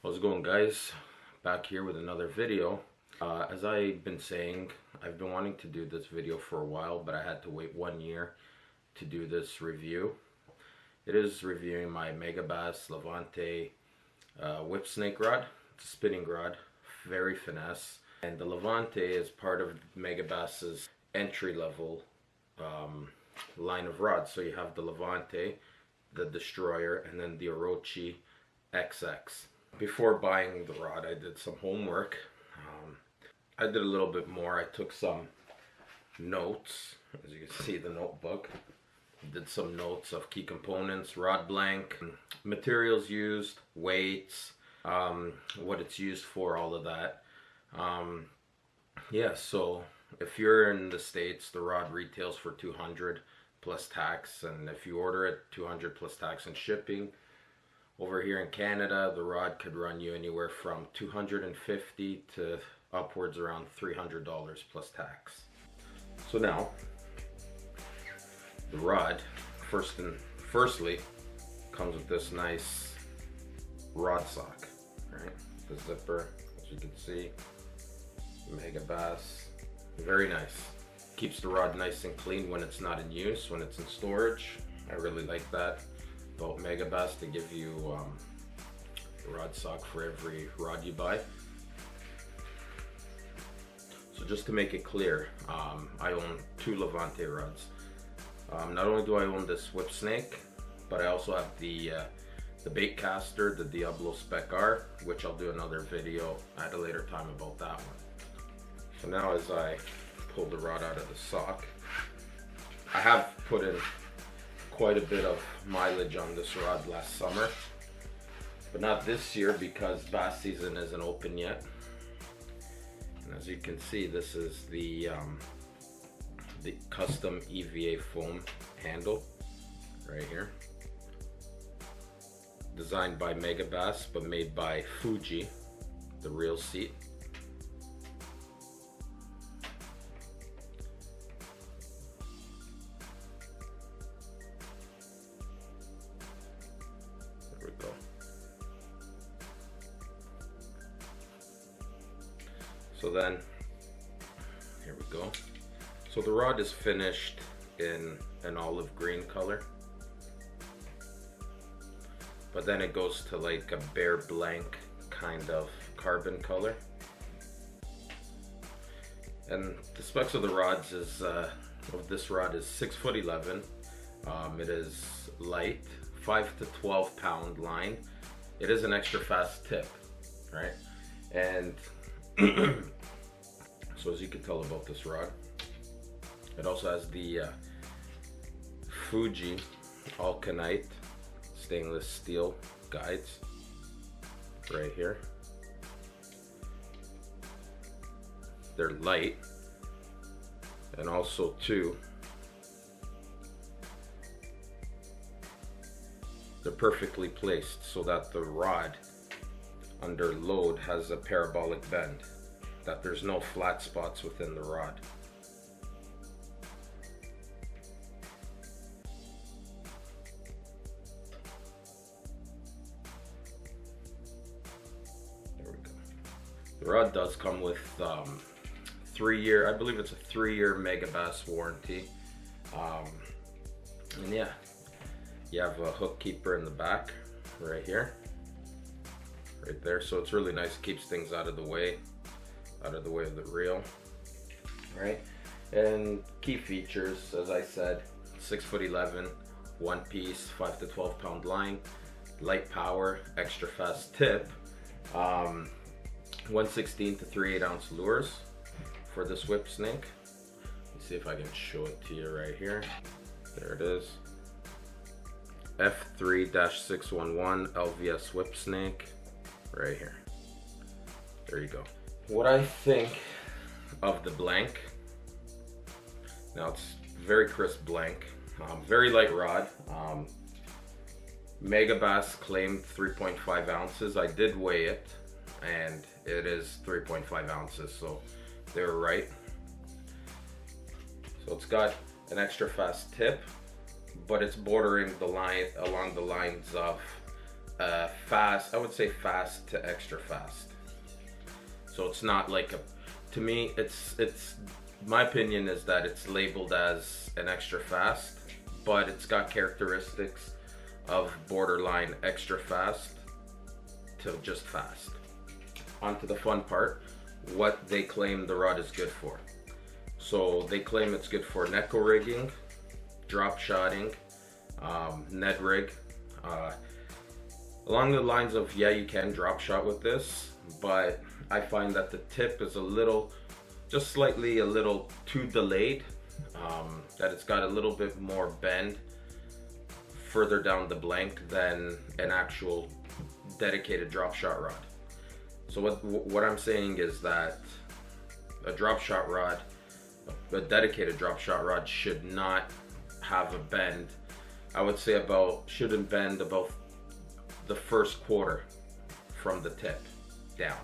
How's it going, guys? Back here with another video. As I've been saying, I've been wanting to do this video for a while, but I had to wait 1 year to do this review. It is reviewing my Megabass Levante Whipsnake rod. It's a spinning rod, very finesse. And the Levante is part of Megabass's entry-level line of rods. So you have the Levante, the Destroyer, and then the Orochi XX. Before buying the rod, I did some homework. I did a little bit more. I took some notes, as you can see, the notebook. Did some notes of key components, rod blank, materials used, weights, what it's used for, all of that. Yeah, so if you're in the States, the rod retails for $200 plus tax, and if you order it, $200 plus tax and shipping. Over here in Canada, the rod could run you anywhere from $250 to upwards around $300 plus tax. So now, the rod, firstly, comes with this nice rod sock, right? The zipper, as you can see, Megabass, very nice. Keeps the rod nice and clean when it's not in use, when it's in storage. I really like that about Megabass. They give you a rod sock for every rod you buy. So just to make it clear, I own 2 Levante rods. Not only do I own this Whipsnake, but I also have the bait caster, the Diablo Spec R, which I'll do another video at a later time about that one. So now as I pull the rod out of the sock, I have put in quite a bit of mileage on this rod last summer, but not this year because bass season isn't open yet. And as you can see, this is the custom EVA foam handle right here, designed by Megabass but made by Fuji, the real seat. There we go. So then, here we go. So the rod is finished in an olive green color, but then it goes to like a bare blank kind of carbon color. And the specs of the rods is, of this rod is 6'11". It is light, 5 to 12 pound line. It is an extra fast tip, right? And so as you can tell about this rod, it also has the Fuji Alkanite stainless steel guides right here. They're light, and also too, they're perfectly placed so that the rod under load has a parabolic bend, that there's no flat spots within the rod. There we go. The rod does come with 3-year, I believe it's a 3-year Megabass warranty. And yeah, you have a hook keeper in the back right here, right there. So it's really nice, keeps things out of the way of the reel, right? And key features, as I said, 6'11", 1 piece, 5 to 12 pound line, light power, extra fast tip, 1/16 to 3/8 ounce lures for this Whipsnake. Let's see if I can show it to you right here. There it is. F3-611 LVS Whipsnake right here. There you go. What I think of the blank, now it's very crisp blank, very light rod. Megabass claimed 3.5 ounces. I did weigh it, and it is 3.5 ounces, so they were right. So it's got an extra fast tip, but it's bordering the line, along the lines of fast, I would say fast to extra fast. So it's not like a, to me, it's my opinion is that it's labeled as an extra fast, but it's got characteristics of borderline extra fast to just fast. On to the fun part, what they claim the rod is good for. So they claim it's good for neko rigging, drop shotting, Ned rig. Along the lines of, yeah, you can drop shot with this, but I find that the tip is a little, just slightly a little too delayed, that it's got a little bit more bend further down the blank than an actual dedicated drop shot rod. So what I'm saying is that a drop shot rod, a dedicated drop shot rod, should not have a bend. I would say shouldn't bend about the first quarter from the tip down.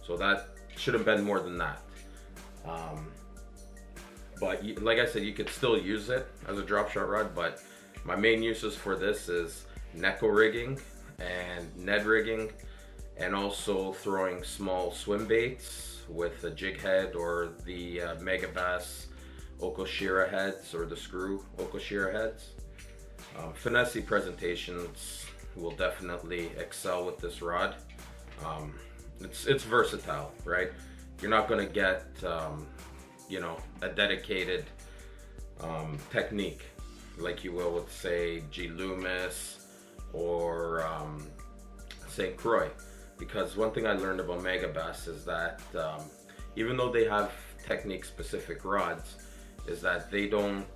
So that shouldn't bend more than that. But like I said, you could still use it as a drop shot rod, but my main uses for this is neko rigging and Ned rigging, and also throwing small swim baits with a jig head or the Megabass Okoshira heads, or the screw Okoshira heads. Finesse presentations will definitely excel with this rod. It's versatile, right? You're not gonna get you know, a dedicated technique like you will with, say, G. Loomis or St. Croix. Because one thing I learned about Megabass is that even though they have technique specific rods, is that they don't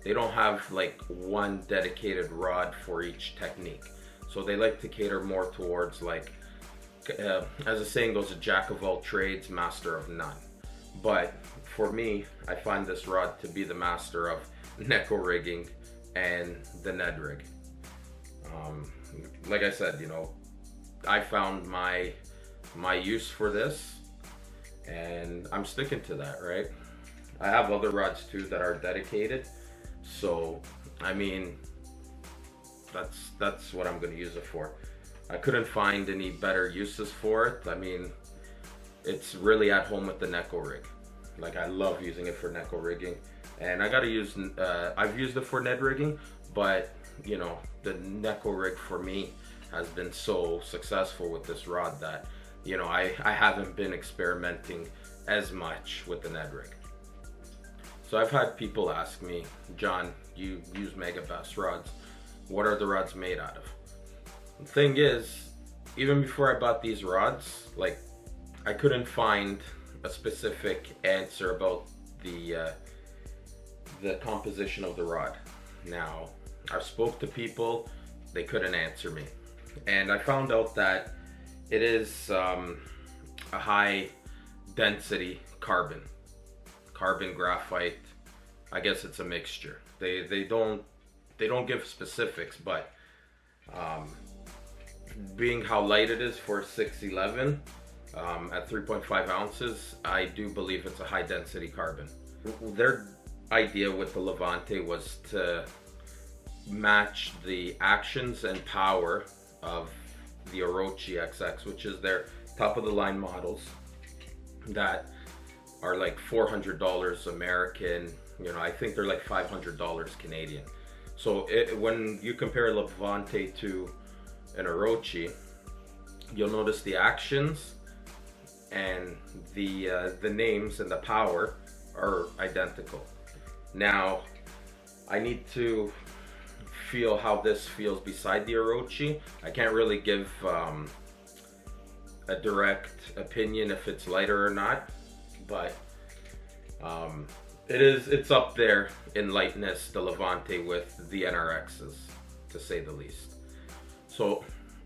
have like one dedicated rod for each technique. So they like to cater more towards, like, as the saying goes, a jack of all trades, master of none. But for me, I find this rod to be the master of neko rigging and the Ned rig. Like I said, you know, I found my use for this, and I'm sticking to that, right? I have other rods too that are dedicated, so I mean, that's what I'm going to use it for. I couldn't find any better uses for it. I mean, it's really at home with the neko rig. Like, I love using it for neko rigging, and I gotta use, I've used it for Ned rigging, but you know, the neko rig for me has been so successful with this rod that, you know, I haven't been experimenting as much with the Ned rig. So I've had people ask me, John, you use Megabass rods, what are the rods made out of? The thing is, even before I bought these rods, like, I couldn't find a specific answer about the composition of the rod. Now, I spoke to people, they couldn't answer me. And I found out that it is a high density carbon graphite. I guess it's a mixture. They don't give specifics, but being how light it is for 611 at 3.5 ounces, I do believe it's a high density carbon. Their idea with the Levante was to match the actions and power of the Orochi XX, which is their top of the line models that are like $400 American. You know, I think they're like $500 Canadian. So when you compare Levante to an Orochi, you'll notice the actions and the names and the power are identical. Now, I need to feel how this feels beside the Orochi. I can't really give a direct opinion if it's lighter or not, but it's up there in lightness, the Levante, with the NRXs, to say the least. So,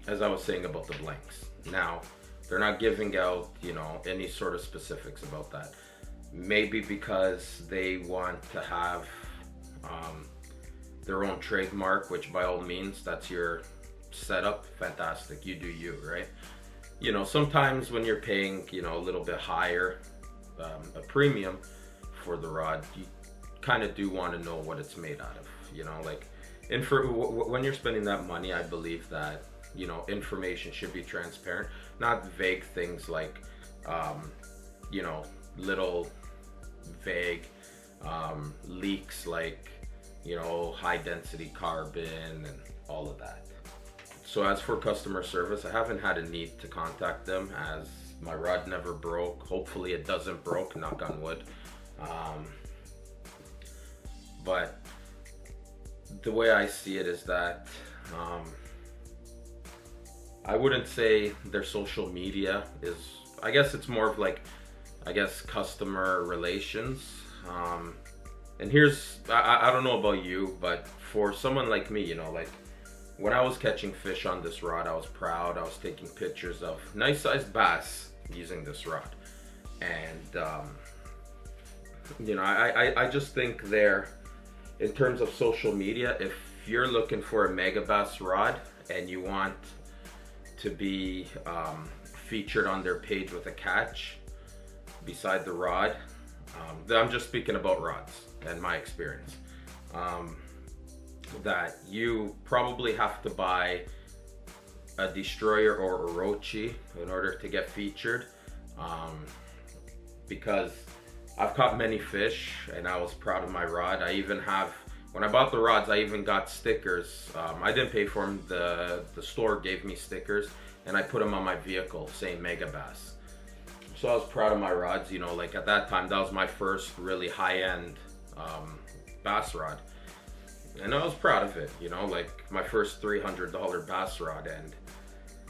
as I was saying about the blanks, now they're not giving out, you know, any sort of specifics about that. Maybe because they want to have their own trademark, which by all means, that's your setup, fantastic, you do you, right? You know, sometimes when you're paying, you know, a little bit higher, a premium for the rod, you kind of do want to know what it's made out of, you know, like, and for when you're spending that money, I believe that you know, information should be transparent, not vague things like, you know, little vague leaks like, you know, high density carbon and all of that. So as for customer service, I haven't had a need to contact them as my rod never broke. Hopefully it doesn't broke, knock on wood. But the way I see it is that I wouldn't say their social media is, I guess it's more of like, I guess, customer relations. And here's, I don't know about you, but for someone like me, you know, like when I was catching fish on this rod, I was proud. I was taking pictures of nice sized bass using this rod. And, you know, I just think there, in terms of social media, if you're looking for a Megabass rod and you want to be featured on their page with a catch beside the rod, I'm just speaking about rods and my experience, that you probably have to buy a Destroyer or Orochi in order to get featured, because I've caught many fish and I was proud of my rod. I even have, when I bought the rods, I even got stickers. I didn't pay for them, the store gave me stickers, and I put them on my vehicle saying Megabass. So I was proud of my rods, you know, like at that time, that was my first really high-end bass rod. And I was proud of it, you know, like my first $300 bass rod, and,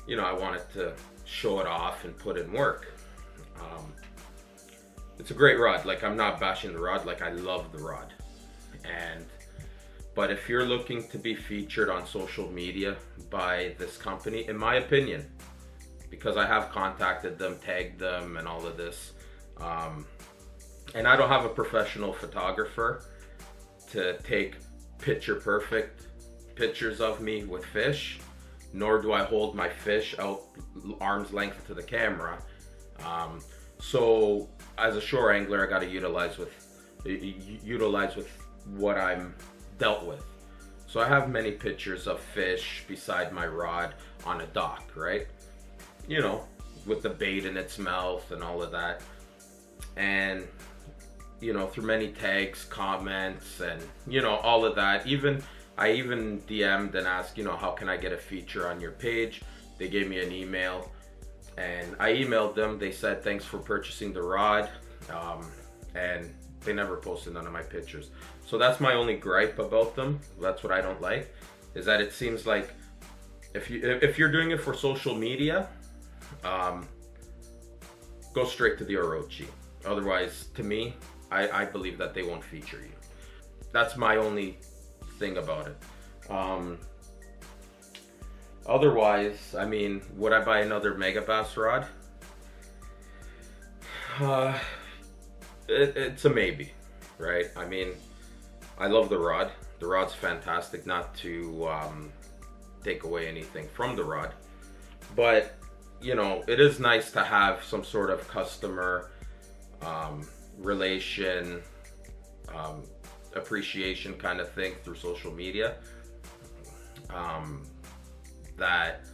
you know, I wanted to show it off and put in work. It's a great rod, like I'm not bashing the rod, like I love the rod. But if you're looking to be featured on social media by this company, in my opinion, because I have contacted them, tagged them and all of this, and I don't have a professional photographer to take picture perfect pictures of me with fish, nor do I hold my fish out arm's length to the camera. So as a shore angler, I got to utilize with what I'm dealt with. So I have many pictures of fish beside my rod on a dock, right? You know, with the bait in its mouth and all of that. And, you know, through many tags, comments, and, you know, all of that. I even DM'd and asked, you know, how can I get a feature on your page? They gave me an email, and I emailed them. They said, thanks for purchasing the rod. And they never posted none of my pictures. So that's my only gripe about them. That's what I don't like, is that it seems like if you're doing it for social media, go straight to the Orochi. Otherwise, to me, I believe that they won't feature you. That's my only thing about it. Otherwise, I mean, would I buy another Megabass rod? It's a maybe, right? I mean, I love the rod. The rod's fantastic, not to take away anything from the rod. But, you know, it is nice to have some sort of customer relation, appreciation kind of thing through social media. That,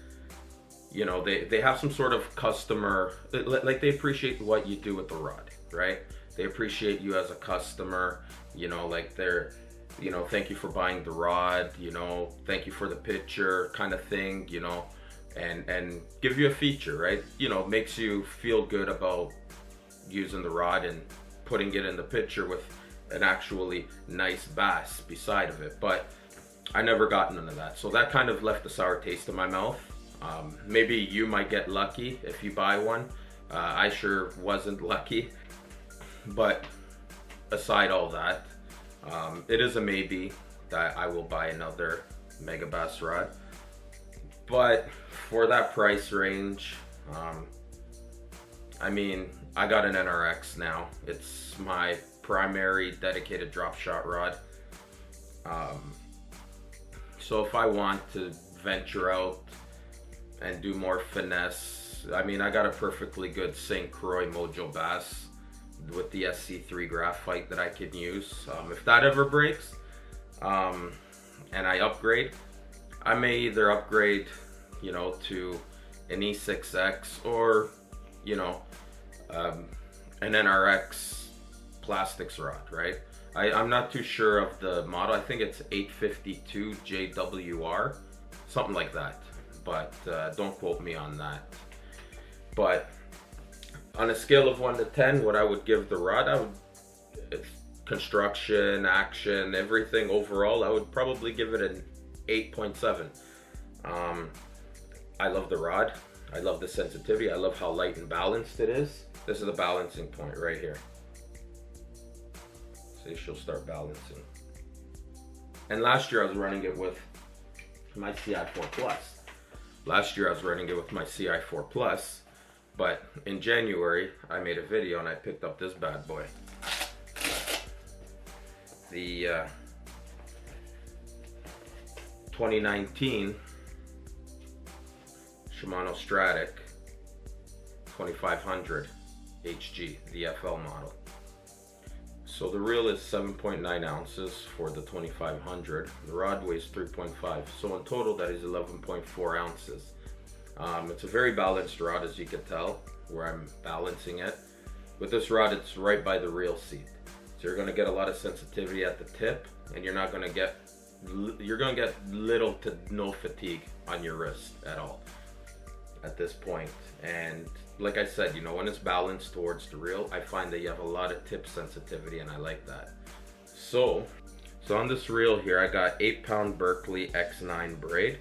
you know, they have some sort of customer, like they appreciate what you do with the rod, right? They appreciate you as a customer, you know, like they're, you know, thank you for buying the rod, you know, thank you for the picture kind of thing, you know, and give you a feature, right? You know, makes you feel good about using the rod and putting it in the picture with an actually nice bass beside of it. But I never got none of that. So that kind of left a sour taste in my mouth. Maybe you might get lucky if you buy one. I sure wasn't lucky. But aside all that, it is a maybe that I will buy another Megabass rod. But for that price range, I mean, I got an NRX now. It's my primary dedicated drop shot rod. So if I want to venture out and do more finesse, I mean, I got a perfectly good St. Croix Mojo bass with the SC3 graphite that I can use. If that ever breaks, and I upgrade, I may either upgrade you know, to an E6X or, you know, an NRX plastics rod, right? I'm not too sure of the model. I think it's 852 JWR, something like that, but don't quote me on that. But on a scale of 1 to 10, what I would give the rod, construction, action, everything overall, I would probably give it an 8.7. I love the rod. I love the sensitivity. I love how light and balanced it is. This is the balancing point right here. See, she'll start balancing. And last year I was running it with my CI4 Plus. Last year I was running it with my CI4 Plus, but in January I made a video and I picked up this bad boy. The 2019 Shimano Stratic 2500 HG, the FL model. So the reel is 7.9 ounces for the 2500. The rod weighs 3.5. So in total that is 11.4 ounces. It's a very balanced rod, as you can tell, where I'm balancing it. With this rod, it's right by the reel seat. So you're gonna get a lot of sensitivity at the tip, and you're gonna get little to no fatigue on your wrist at all at this point. And like I said, you know, when it's balanced towards the reel, I find that you have a lot of tip sensitivity, and I like that. So on this reel here, I got 8-pound Berkeley X9 braid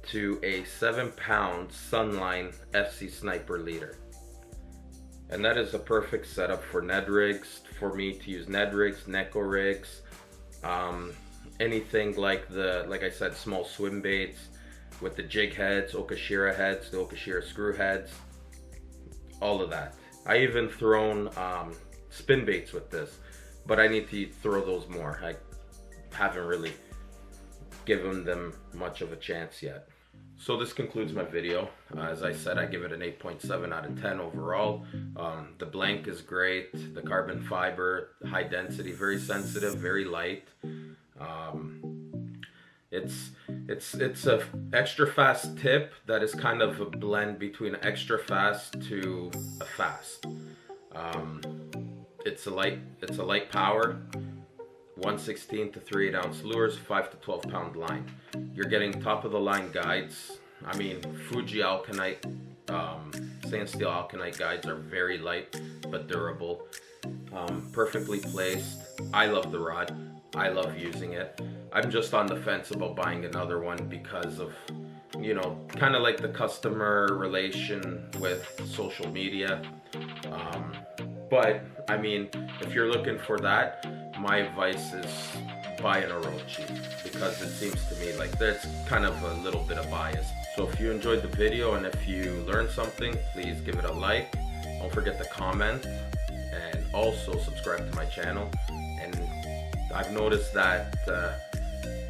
to a 7-pound Sunline FC Sniper leader. And that is a perfect setup for Ned rigs, for me to use Ned rigs, Neko rigs, anything like I said, small swim baits with the jig heads, Okashira heads, the Okashira screw heads, all of that. I even thrown spin baits with this, but I need to throw those more. I haven't really given them much of a chance yet. So this concludes my video. As I said, I give it an 8.7 out of 10 overall. The blank is great. The carbon fiber, high density, very sensitive, very light. It's a extra fast tip that is kind of a blend between extra fast to a fast. It's a light power. 1/16 to 3/8 ounce lures, 5 to 12 pound line. You're getting top of the line guides. I mean, Fuji Alkanite, Sand Steel Alkanite guides are very light but durable. Perfectly placed. I love the rod. I love using it. I'm just on the fence about buying another one because of, you know, kind of like the customer relation with social media. But I mean, if you're looking for that, my advice is buy an Orochi, because it seems to me like there's kind of a little bit of bias. So if you enjoyed the video and if you learned something, please give it a like. Don't forget to comment and also subscribe to my channel. And I've noticed that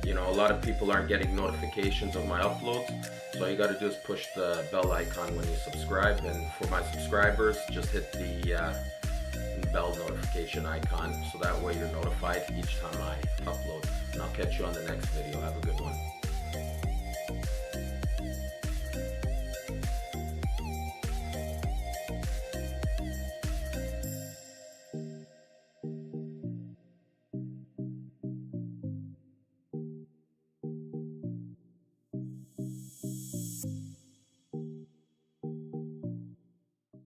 you know, a lot of people aren't getting notifications of my uploads, so all you got to do is push the bell icon when you subscribe. And for my subscribers, just hit the bell notification icon, so that way you're notified each time I upload. And I'll catch you on the next video. Have a good one.